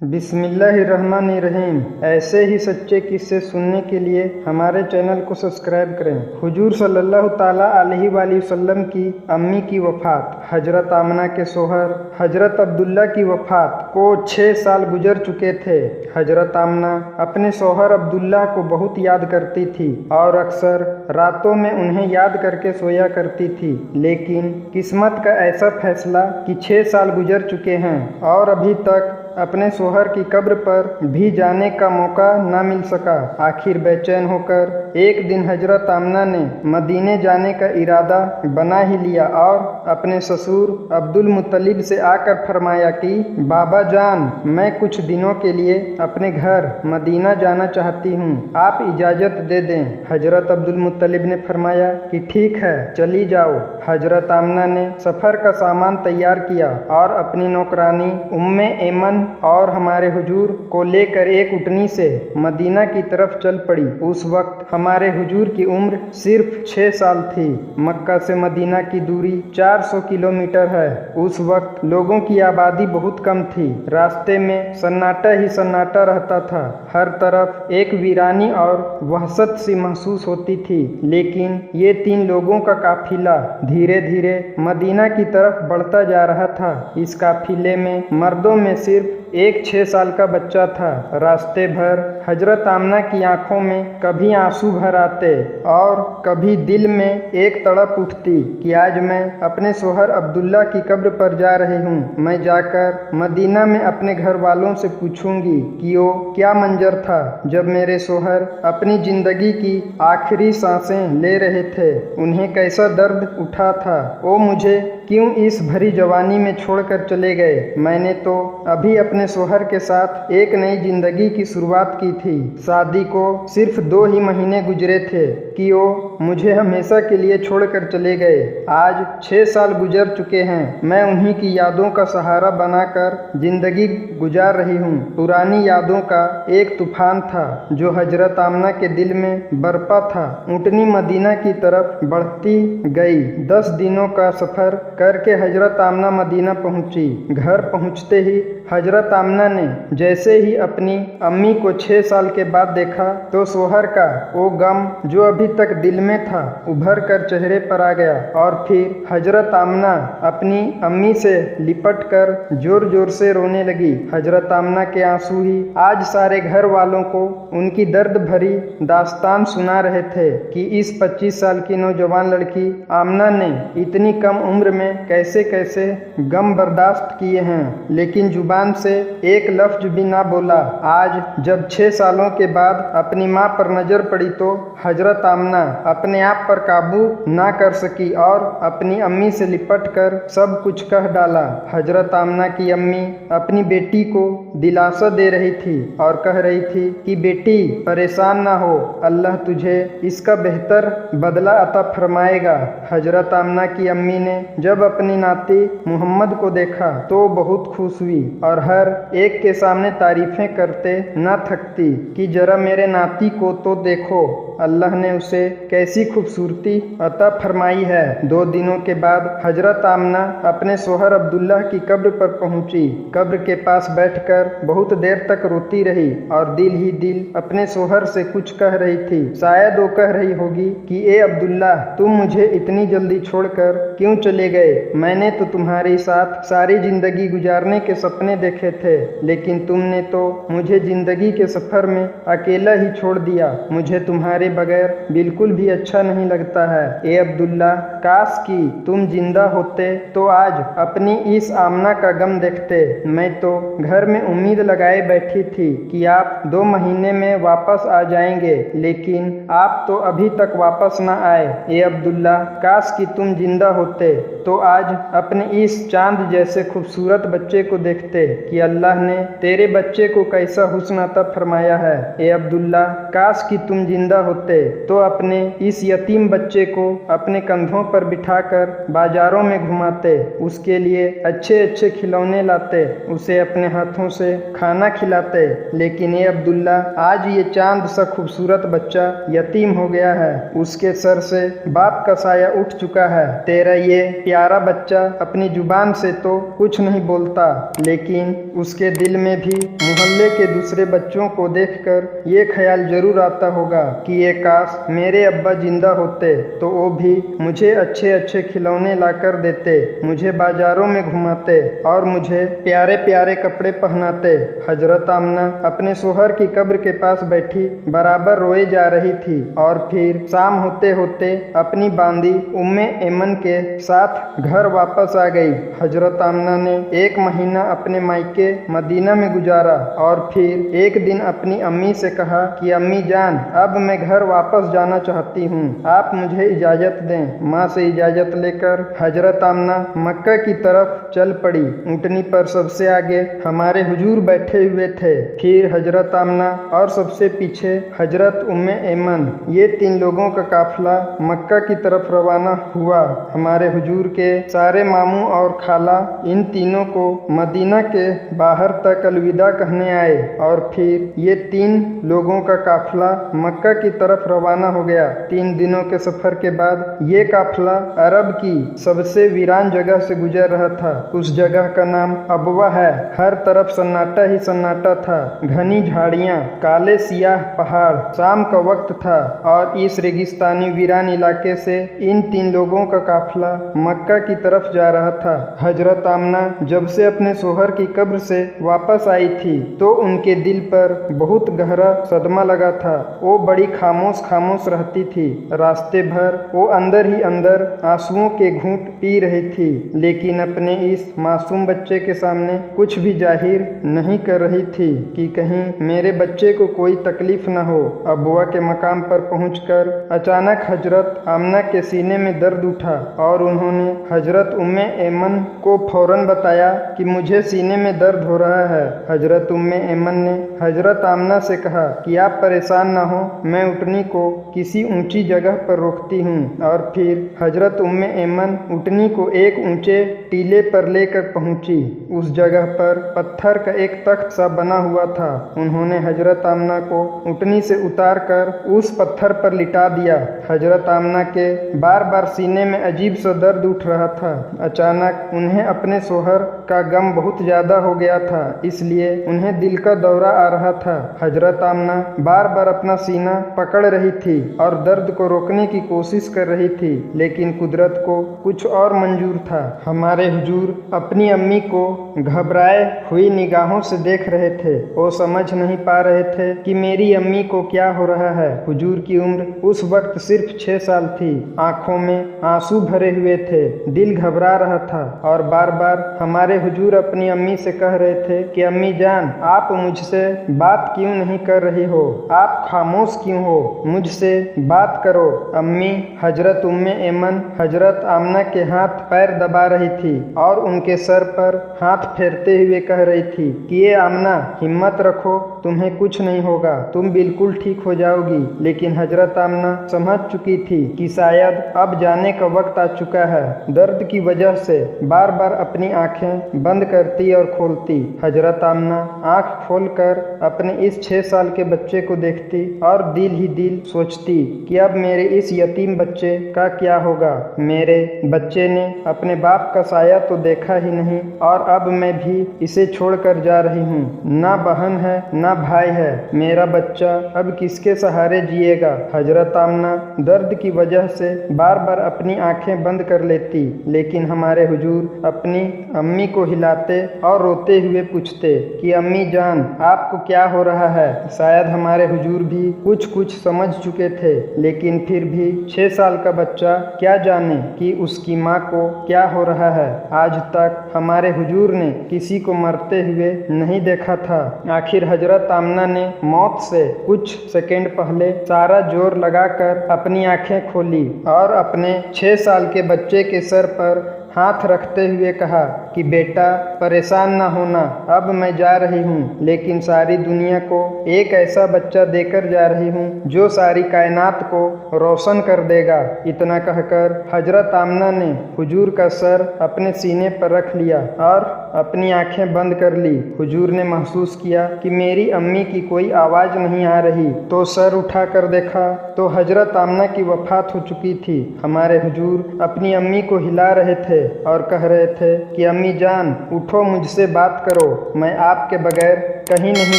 बिस्मिल्लाहिर्रहमानिर्रहीम। ऐसे ही सच्चे किस्से सुनने के लिए हमारे चैनल को सब्सक्राइब करें। हुजूर सल्लल्लाहु ताला अलैहि वसल्लम की अम्मी की वफ़ात। हजरत आमना के शोहर हजरत अब्दुल्ला की वफ़ात को 6 साल गुजर चुके थे। हजरत आमना अपने शोहर अब्दुल्ला को बहुत याद करती थी और अक्सर रातों में उन्हें याद करके सोया करती थी। लेकिन किस्मत का ऐसा फैसला कि 6 साल गुजर चुके हैं और अभी तक अपने शोहर की कब्र पर भी जाने का मौका न मिल सका। आखिर बेचैन होकर एक दिन हजरत आमना ने मदीने जाने का इरादा बना ही लिया और अपने ससुर अब्दुल मुत्तलिब से आकर फरमाया कि बाबा जान, मैं कुछ दिनों के लिए अपने घर मदीना जाना चाहती हूँ, आप इजाज़त दे दें। हजरत अब्दुल मुत्तलिब ने फरमाया कि ठीक है, चली जाओ। हजरत आमना ने सफ़र का सामान तैयार किया और अपनी नौकरानी उम्मे ऐमन और हमारे हुजूर को लेकर एक उटनी से मदीना की तरफ चल पड़ी। उस वक्त हमारे हुजूर की उम्र सिर्फ 6 साल थी। मक्का से मदीना की दूरी 400 किलोमीटर है। उस वक्त लोगों की आबादी बहुत कम थी। रास्ते में सन्नाटा ही सन्नाटा रहता था। हर तरफ एक वीरानी और वहशत सी महसूस होती थी। लेकिन ये 3 लोगों का काफिला धीरे धीरे मदीना की तरफ बढ़ता जा रहा था। इस काफिले में मर्दों में सिर्फ एक 6 साल का बच्चा था। रास्ते भर हजरत आमना की आंखों में कभी आंसू भर आते और कभी दिल में एक तड़प उठती कि आज मैं अपने शोहर अब्दुल्ला की कब्र पर जा रही हूँ। मैं जाकर मदीना में अपने घर वालों से पूछूंगी कि वो क्या मंजर था जब मेरे शोहर अपनी जिंदगी की आखिरी सांसें ले रहे थे। उन्हें कैसा दर्द उठा था। वो मुझे क्यों इस भरी जवानी में छोड़कर चले गए। मैंने तो अभी अपने शोहर के साथ एक नई जिंदगी की शुरुआत की थी। शादी को सिर्फ 2 ही महीने गुजरे थे कि वो मुझे हमेशा के लिए छोड़कर चले गए। आज 6 साल गुजर चुके हैं। मैं उन्हीं की यादों का सहारा बनाकर जिंदगी गुजार रही हूँ। पुरानी यादों का एक तूफान था जो हजरत आमना के दिल में बरपा था। ऊँटनी मदीना की तरफ बढ़ती गई। 10 दिनों का सफर करके हजरत आमना मदीना पहुंची। घर पहुंचते ही हजरत आमना ने जैसे ही अपनी अम्मी को 6 साल के बाद देखा तो शोहर का वो गम जो अभी तक दिल में था उभर कर चेहरे पर आ गया और फिर हजरत आमना अपनी अम्मी से लिपट कर जोर जोर से रोने लगी। हजरत आमना के आंसू ही आज सारे घर वालों को उनकी दर्द भरी दास्तान सुना रहे थे कि इस 25 साल की नौजवान लड़की आमना ने इतनी कम उम्र में कैसे कैसे गम बर्दाश्त किए हैं, लेकिन जुबान से एक लफ्ज भी ना बोला। आज जब 6 सालों के बाद अपनी माँ पर नजर पड़ी तो हजरत आमना अपने आप पर काबू ना कर सकी और अपनी अम्मी से लिपट कर सब कुछ कह डाला। हजरत आमना की अम्मी अपनी बेटी को दिलासा दे रही थी और कह रही थी कि बेटी परेशान ना हो, अल्लाह तुझे इसका बेहतर बदला अता फरमाएगा। हजरत आमना की अम्मी ने जब अपनी नाती मोहम्मद को देखा तो बहुत खुश हुई और हर एक के सामने तारीफें करते न थकती कि जरा मेरे नाती को तो देखो, अल्लाह ने उसे कैसी खूबसूरती अता फरमाई है। 2 दिनों के बाद हजरत आमना अपने शोहर अब्दुल्ला की कब्र पर पहुंची। कब्र के पास बैठकर बहुत देर तक रोती रही और दिल ही दिल अपने शोहर से कुछ कह रही थी। शायद वो कह रही होगी कि ए अब्दुल्ला, तुम मुझे इतनी जल्दी छोड़कर क्यों चले गए। मैंने तो तुम्हारे साथ सारी जिंदगी गुजारने के सपने देखे थे, लेकिन तुमने तो मुझे जिंदगी के सफर में अकेला ही छोड़ दिया। मुझे तुम्हारे बगैर बिल्कुल भी अच्छा नहीं लगता है। ए अब्दुल्ला, काश कि तुम जिंदा होते तो आज अपनी इस आमना का गम देखते। मैं तो घर में उम्मीद लगाए बैठी थी कि आप 2 महीने में वापस आ जाएंगे, लेकिन आप तो अभी तक वापस ना आए। ए अब्दुल्ला, काश कि तुम जिंदा होते तो आज अपने इस चांद जैसे खूबसूरत बच्चे को देखते। कि अल्लाह ने तेरे बच्चे को कैसा हुस्न अता फरमाया है। ए अब्दुल्ला, काश कि तुम जिंदा होते तो अपने इस यतीम बच्चे को अपने कंधों पर बिठाकर बाजारों में घुमाते, उसके लिए अच्छे अच्छे खिलौने लाते, उसे अपने हाथों से खाना खिलाते। लेकिन ए अब्दुल्ला, आज ये चांद सा खूबसूरत बच्चा यतीम हो गया है, उसके सर से बाप का साया उठ चुका है। तेरा ये प्यारा बच्चा अपनी जुबान से तो कुछ नहीं बोलता, लेकिन उसके दिल में भी मोहल्ले के दूसरे बच्चों को देखकर ये ख्याल जरूर आता होगा कि ये काश मेरे अब्बा जिंदा होते तो वो भी मुझे अच्छे अच्छे खिलौने लाकर देते, मुझे बाजारों में घुमाते और मुझे प्यारे प्यारे कपड़े पहनाते। हजरत आमना अपने सोहर की कब्र के पास बैठी बराबर रोए जा रही थी और फिर शाम होते होते अपनी बांदी उम्मे ऐमन के साथ घर वापस आ गई। हजरत आमना ने 1 महीना अपने मायके मदीना में गुजारा और फिर एक दिन अपनी अम्मी से कहा कि अम्मी जान, अब मैं घर वापस जाना चाहती हूँ, आप मुझे इजाज़त दें। माँ से इजाज़त लेकर हजरत आमना मक्का की तरफ चल पड़ी। ऊँटनी पर सबसे आगे हमारे हुजूर बैठे हुए थे, फिर हजरत आमना और सबसे पीछे हजरत उम्मे ऐमन। ये 3 लोगों का काफिला मक्का की तरफ रवाना हुआ। हमारे हुजूर के सारे मामू और खाला इन तीनों को मदीना के बाहर तक अलविदा कहने आए और फिर ये 3 लोगों का काफिला मक्का की तरफ रवाना हो गया। 3 दिनों के सफर के बाद ये काफिला अरब की सबसे वीरान जगह से गुजर रहा था। उस जगह का नाम अबवा है। हर तरफ सन्नाटा ही सन्नाटा था, घनी झाड़ियां, काले सियाह पहाड़। शाम का वक्त था और इस रेगिस्तानी वीरान इलाके से इन 3 लोगों का काफिला मक्का की तरफ जा रहा था। हजरत आमना जब से अपने सोहर की कब्र से वापस आई थी तो उनके दिल पर बहुत गहरा सदमा लगा था। वो बड़ी खामोश खामोश रहती थी। रास्ते भर वो अंदर ही अंदर आंसुओं के घूंट पी रही थी, लेकिन अपने इस मासूम बच्चे के सामने कुछ भी जाहिर नहीं कर रही थी कि कहीं मेरे बच्चे को कोई तकलीफ न हो। अबुआ के मकाम पर पहुंचकर अचानक हजरत आमना के सीने में दर्द उठा और उन्होंने हजरत उम्मे ऐमन को फौरन बताया कि मुझे सीने में दर्द हो रहा है। हजरत उम्मे ऐमन ने हजरत आमना से कहा कि आप परेशान न हो, मैं ऊँटनी को किसी ऊंची जगह पर रोकती हूँ। और फिर हजरत उम्मे ऐमन ऊँटनी को एक ऊंचे टीले पर लेकर पहुंची। उस जगह पर पत्थर का एक तख्त सा बना हुआ था। उन्होंने हजरत आमना को ऊँटनी से उतार कर उस पत्थर पर लिटा दिया। हजरत आमना के बार बार सीने में अजीब सा दर्द उठ रहा था। अचानक उन्हें अपने सोहर का गम बहुत ज्यादा हो गया था, इसलिए उन्हें दिल का दौरा आ रहा था। हजरत आमना बार बार अपना सीना पकड़ रही थी और दर्द को रोकने की कोशिश कर रही थी, लेकिन कुदरत को कुछ और मंजूर था। हमारे हुजूर अपनी अम्मी को घबराए हुई निगाहों से देख रहे थे। वो समझ नहीं पा रहे थे कि मेरी अम्मी को क्या हो रहा है। हुजूर की उम्र उस वक्त सिर्फ 6 साल थी। आंखों में आंसू भरे हुए थे, दिल घबरा रहा था और बार बार हमारे हुजूर अपनी अम्मी से कह रहे थे कि अम्मी जान, आप मुझसे बात क्यों नहीं कर रही हो, आप खामोश क्यों हो, मुझसे बात करो। अम्मी हजरत उम्मे ऐमन हजरत आमना के हाथ पैर दबा रही थी और उनके सर पर हाथ फेरते हुए कह रही थी कि ये आमना, हिम्मत रखो, तुम्हें कुछ नहीं होगा, तुम बिल्कुल ठीक हो जाओगी। लेकिन हजरत आमना समझ चुकी थी कि शायद अब जाने का वक्त आ चुका है। दर्द की वजह से बार बार अपनी आंखें बंद करती और खोलती। हजरत आमना आंख खोलकर अपने इस 6 साल के बच्चे को देखती और दिल ही दिल सोचती कि अब मेरे इस यतीम बच्चे का क्या होगा। मेरे बच्चे ने अपने बाप का साया तो देखा ही नहीं और अब मैं भी इसे छोड़कर जा रही हूँ। ना बहन है ना भाई है, मेरा बच्चा अब किसके सहारे जिएगा। हजरत आमना दर्द की वजह से बार बार अपनी आंखें बंद कर लेती, लेकिन हमारे हुजूर अपनी अम्मी को हिलाते और रोते हुए पूछते कि अम्मी जान, आपको क्या हो रहा है। शायद हमारे हुजूर भी कुछ समझ चुके थे, लेकिन फिर भी 6 साल का बच्चा क्या जाने कि उसकी माँ को क्या हो रहा है। आज तक हमारे हुजूर ने किसी को मरते हुए नहीं देखा था। आखिर हजरत आमना ने मौत से कुछ सेकंड पहले सारा जोर लगाकर अपनी आंखें खोली और अपने 6 साल के बच्चे के सर पर हाथ रखते हुए कहा कि बेटा परेशान ना होना, अब मैं जा रही हूँ, लेकिन सारी दुनिया को एक ऐसा बच्चा देकर जा रही हूँ जो सारी कायनात को रोशन कर देगा। इतना कहकर हजरत आमना ने हुजूर का सर अपने सीने पर रख लिया और अपनी आंखें बंद कर ली। हुजूर ने महसूस किया कि मेरी अम्मी की कोई आवाज नहीं आ रही, तो सर उठाकर देखा तो हजरत आमना की वफात हो चुकी थी। हमारे हुजूर अपनी अम्मी को हिला रहे थे और कह रहे थे कि अम्मी जान उठो, मुझसे बात करो, मैं आपके बगैर कहीं नहीं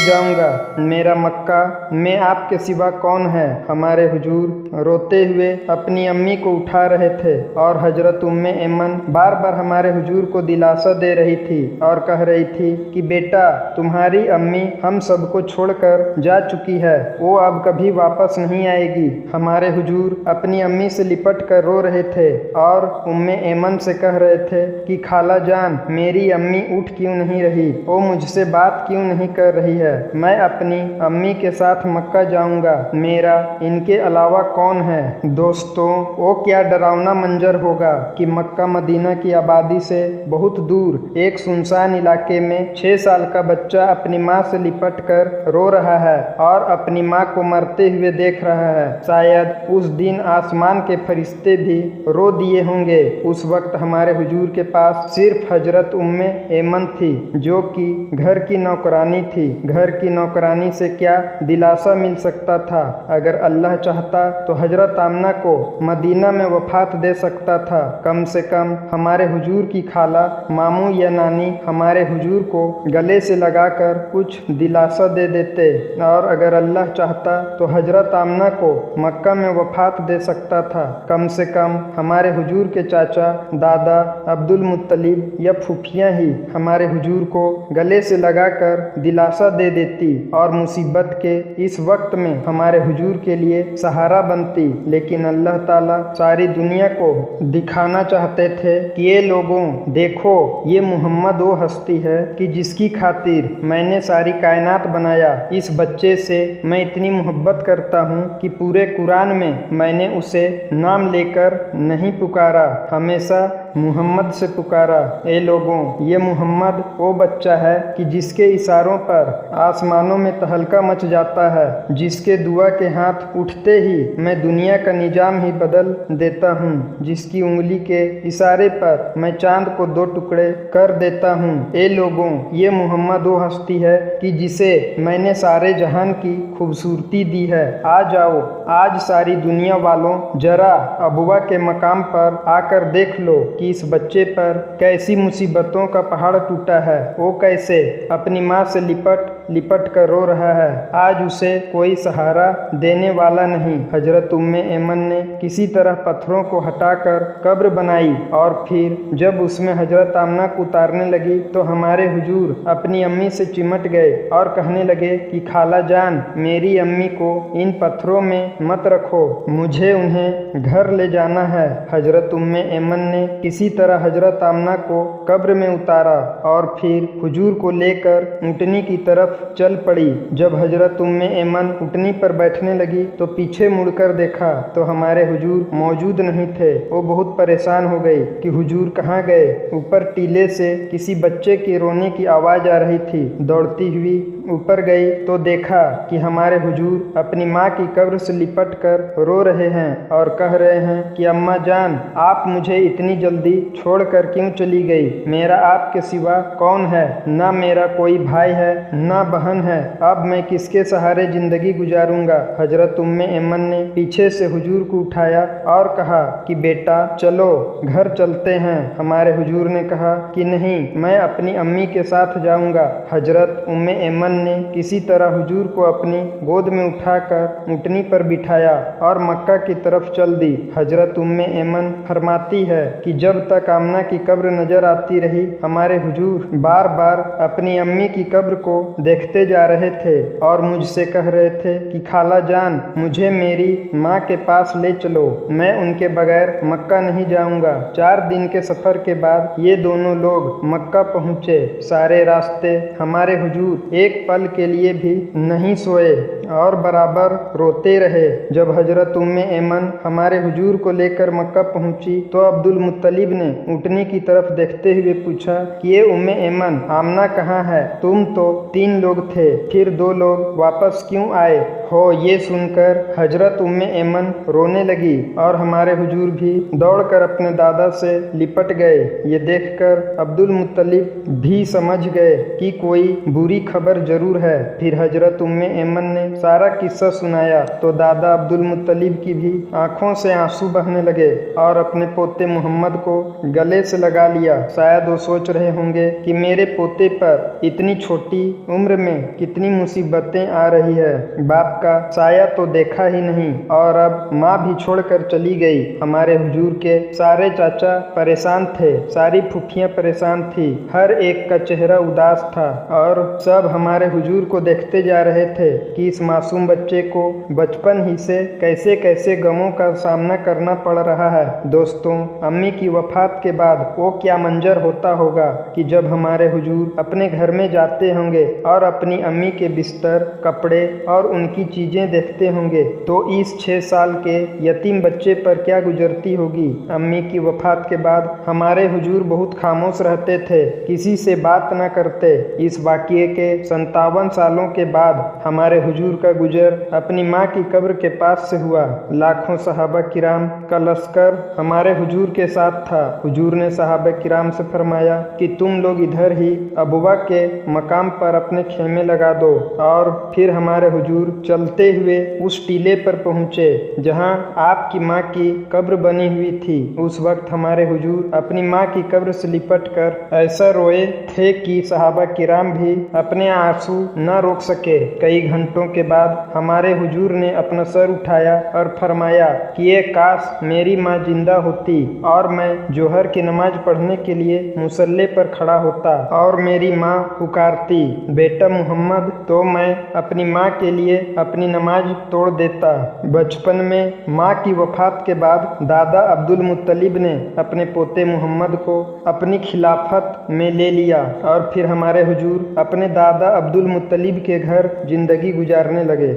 जाऊंगा, मेरा मक्का में आपके सिवा कौन है। हमारे हुजूर रोते हुए अपनी अम्मी को उठा रहे थे और हजरत उम्मे ऐमन बार बार हमारे हुजूर को दिलासा दे रही थी और कह रही थी कि बेटा तुम्हारी अम्मी हम सबको छोड़कर जा चुकी है, वो अब कभी वापस नहीं आएगी। हमारे हुजूर अपनी अम्मी से लिपट कर रो रहे थे और उम्मे ऐमन से कह रहे थे कि खाला जान मेरी अम्मी उठ क्यों नहीं रही, वो मुझसे बात क्यों नहीं कर रही है, मैं अपनी अम्मी के साथ मक्का जाऊंगा, मेरा इनके अलावा कौन है। दोस्तों वो क्या डरावना मंजर होगा कि मक्का मदीना की आबादी से बहुत दूर एक सुनसान इलाके में 6 साल का बच्चा अपनी माँ से लिपट कर रो रहा है और अपनी माँ को मरते हुए देख रहा है। शायद उस दिन आसमान के फरिश्ते भी रो दिए होंगे। उस वक्त हमारे हुजूर के पास सिर्फ हजरत उम्मे ऐमन थी जो कि घर की नौकरानी थी। घर की नौकरानी से क्या दिलासा मिल सकता था। अगर अल्लाह चाहता तो हजरत आमना को मदीना में वफात दे सकता था। कम से कम हमारे हुजूर की खाला, मामू या नानी हमारे हुजूर को गले से लगाकर कुछ दिलासा दे देते और अगर अल्लाह चाहता तो हजरत आमना को मक्का में वफात दे सकता था। कम से कम हमारे हुजूर के चाचा, दादा अब्दुल मुत्तलिब या फूफियाँ ही हमारे हुजूर को गले से लगाकर दिलासा दे देती और मुसीबत के इस वक्त में हमारे हुजूर के लिए सहारा बनती। लेकिन अल्लाह ताला सारी दुनिया को दिखाना चाहते थे कि ये लोगों देखो, ये मोहम्मद वो हस्ती है कि जिसकी खातिर मैंने सारी कायनात बनाया। इस बच्चे से मैं इतनी मोहब्बत करता हूँ कि पूरे कुरान में मैंने उसे नाम लेकर नहीं पुकारा, हमेशा मोहम्मद से पुकारा। ए लोगों, ये मोहम्मद वो बच्चा है कि जिसके इशारों पर आसमानों में तहलका मच जाता है, जिसके दुआ के हाथ उठते ही मैं दुनिया का निजाम ही बदल देता हूँ, जिसकी उंगली के इशारे पर मैं चांद को 2 टुकड़े कर देता हूँ। ए लोगों, ये मोहम्मद वो हस्ती है कि जिसे मैंने सारे जहान की खूबसूरती दी है। आ जाओ, आज सारी दुनिया वालों जरा अबुआ के मकाम पर आकर देख लो कि इस बच्चे पर कैसी मुसीबतों का पहाड़ टूटा है। वो कैसे अपनी माँ से लिपट कर रो रहा है। आज उसे कोई सहारा देने वाला नहीं। हजरत उम्मे ऐमन ने किसी तरह पत्थरों को हटाकर कब्र बनाई और फिर जब उसमें हजरत आमना को उतारने लगी तो हमारे हुजूर अपनी अम्मी से चिमट गए और कहने लगे कि खाला जान, मेरी अम्मी को इन पत्थरों में मत रखो, मुझे उन्हें घर ले जाना है। हजरत उम्मे ऐमन ने किसी तरह हजरत आमना को कब्र में उतारा और फिर हुजूर को लेकर ऊँटनी की तरफ चल पड़ी। जब हजरत उम्मे ऐमन ऊँटनी पर बैठने लगी तो पीछे मुड़कर देखा तो हमारे हुजूर मौजूद नहीं थे। वो बहुत परेशान हो गई कि हुजूर कहाँ गए। ऊपर टीले से किसी बच्चे के रोने की आवाज़ आ रही थी। दौड़ती हुई ऊपर गई तो देखा कि हमारे हुजूर अपनी माँ की कब्र से लिपट कर रो रहे हैं और कह रहे हैं कि अम्मा जान, आप मुझे इतनी जल्दी छोड़कर क्यों चली गई। मेरा आपके सिवा कौन है, ना मेरा कोई भाई है ना बहन है, अब मैं किसके सहारे जिंदगी गुजारूंगा। हजरत उम्मे ऐमन ने पीछे से हुजूर को उठाया और कहा कि बेटा चलो घर चलते हैं। हमारे हुजूर ने कहा कि नहीं, मैं अपनी अम्मी के साथ जाऊंगा। हजरत उम्मे ऐमन ने किसी तरह हुजूर को अपनी गोद में उठाकर ऊँटनी पर बिठाया और मक्का की तरफ चल दी। हजरत उम्मे ऐमन फरमाती है कि जब तक आमना की कब्र नजर आती रही, हमारे हुजूर बार बार अपनी अम्मी की कब्र को देखते जा रहे थे और मुझसे कह रहे थे कि खाला जान, मुझे मेरी माँ के पास ले चलो, मैं उनके बगैर मक्का नहीं जाऊंगा। 4 दिन के सफर के बाद ये दोनों लोग मक्का पहुँचे। सारे रास्ते हमारे हुजूर एक पल के लिए भी नहीं सोए और बराबर रोते रहे। जब हजरत उम्मे ऐमन हमारे हुजूर को लेकर मक्का पहुंची तो अब्दुल मुत्तलिब ने ऊँटनी की तरफ देखते हुए पूछा कि ये उम्मे ऐमन, आमना कहाँ है? तुम तो 3 लोग थे, फिर 2 लोग वापस क्यों आए हो? ये सुनकर हजरत उम्मे ऐमन रोने लगी और हमारे हुजूर भी दौड़कर अपने दादा से लिपट गए। ये देखकर अब्दुल मुत्तलिब भी समझ गए कि कोई बुरी खबर जरूर है। फिर हजरत उम्मे ऐमन ने सारा किस्सा सुनाया तो दादा अब्दुल मुत्तलिब की भी आंखों से आंसू बहने लगे और अपने पोते मोहम्मद को गले से लगा लिया। शायद वो सोच रहे होंगे कि मेरे पोते पर इतनी छोटी उम्र में कितनी मुसीबतें आ रही है। बाप का साया तो देखा ही नहीं और अब माँ भी छोड़कर चली गई। हमारे हुजूर के सारे चाचा परेशान थे, सारी फुफियाँ परेशान थी, हर एक का चेहरा उदास था और सब हमारे हुजूर को देखते जा रहे थे कि इस मासूम बच्चे को बचपन ही से कैसे कैसे गमों का सामना करना पड़ रहा है। दोस्तों, अम्मी की वफात के बाद वो क्या मंजर होता होगा कि जब हमारे हुजूर अपने घर में जाते होंगे और अपनी अम्मी के बिस्तर, कपड़े और उनकी चीजें देखते होंगे तो इस 6 साल के यतीम बच्चे पर क्या गुजरती होगी। अम्मी की वफात के बाद हमारे हुजूर बहुत खामोश रहते थे, किसी से बात न करते। इस वाक़ये के 57 सालों के बाद हमारे हुजूर का गुजर अपनी माँ की कब्र के पास से हुआ। लाखों सहाबा किराम का लश्कर हमारे हुजूर के साथ था। हुजूर ने सहाबा किराम से फरमाया कि तुम लोग इधर ही अबवा के मकाम पर अपने खेमे लगा दो और फिर हमारे हुजूर चलते हुए उस टीले पर पहुँचे जहाँ आपकी माँ की कब्र बनी हुई थी। उस वक्त हमारे हुजूर अपनी माँ की कब्र से लिपट कर ऐसा रोए थे कि सहाबा किराम भी अपने आंसू न रोक सके। कई घंटों के बाद हमारे हुजूर ने अपना सर उठाया और फरमाया कि ये काश मेरी माँ जिंदा होती और मैं जोहर की नमाज पढ़ने के लिए मुसल्ले पर खड़ा होता और मेरी माँ पुकारती, बेटा मोहम्मद, तो मैं अपनी माँ के लिए अपनी नमाज तोड़ देता। बचपन में माँ की वफात के बाद दादा अब्दुल मुत्तलिब ने अपने पोते मोहम्मद को अपनी खिलाफत में ले लिया और फिर हमारे हुजूर अपने दादा अब्दुल मुत्तलिब के घर जिंदगी गुजारने लगे।